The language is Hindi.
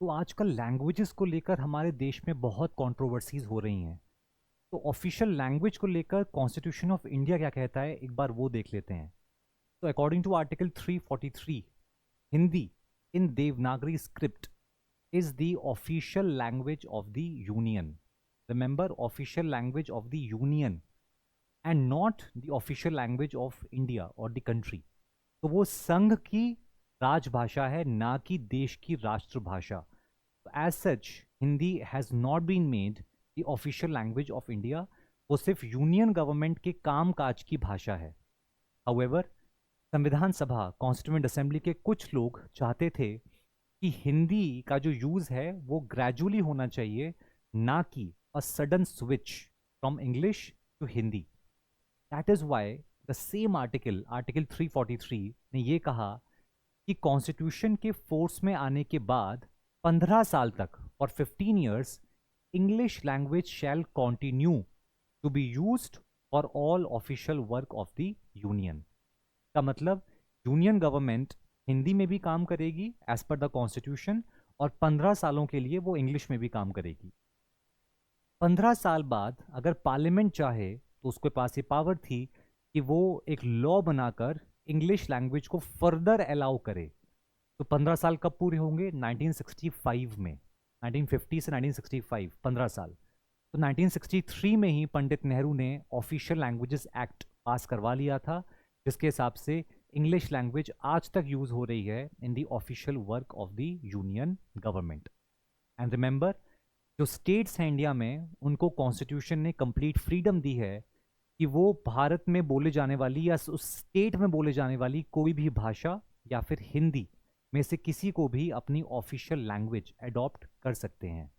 तो आजकल लैंग्वेजेस को लेकर हमारे देश में बहुत कंट्रोवर्सीज हो रही हैं। तो ऑफिशियल लैंग्वेज को लेकर कॉन्स्टिट्यूशन ऑफ इंडिया क्या कहता है, एक बार वो देख लेते हैं। तो according to article 343, Hindi in Devanagari script is the official language of the union. Remember, official language of the union and not the official language of India or the country. तो वो संघ की राजभाषा है, ना कि देश की राष्ट्रभाषा। As such Hindi has not been made the official language of India. वो सिर्फ यूनियन गवर्नमेंट के काम काज की भाषा है। हाउएवर, संविधान सभा कॉन्स्टिट्यूएंट असेंबली के कुछ लोग चाहते थे कि हिंदी का जो यूज़ है वो ग्रेजुअली होना चाहिए, ना कि a sudden switch from English to Hindi. That is why the same article article 343 ने ये कहा कि कॉन्स्टिट्यूशन के फोर्स में आने के बाद 15 साल तक for 15 years English language shall continue to be used for all official work of the union. का मतलब यूनियन गवर्नमेंट हिंदी में भी काम करेगी एज पर द कॉन्स्टिट्यूशन, और 15 सालों के लिए वो इंग्लिश में भी काम करेगी। 15 साल बाद अगर पार्लियामेंट चाहे तो उसके पास ये पावर थी कि वो एक लॉ बनाकर इंग्लिश लैंग्वेज को फर्दर अलाउ करे। तो 15 साल कब पूरे होंगे? 1965 में। 1950 से 1965, 15 साल। तो 1963 में ही पंडित नेहरू ने ऑफिशियल लैंग्वेजेस एक्ट पास करवा लिया था, जिसके हिसाब से इंग्लिश लैंग्वेज आज तक यूज हो रही है in the official work of the union government. And remember, जो स्टेट्स हैं इंडिया में, उनको कॉन्स्टिट्यूशन ने कंप्लीट फ्रीडम दी है कि वो भारत में बोले जाने वाली या उस स्टेट में बोले जाने वाली कोई भी भाषा या फिर हिंदी में से किसी को भी अपनी ऑफिशियल लैंग्वेज अडॉप्ट कर सकते हैं।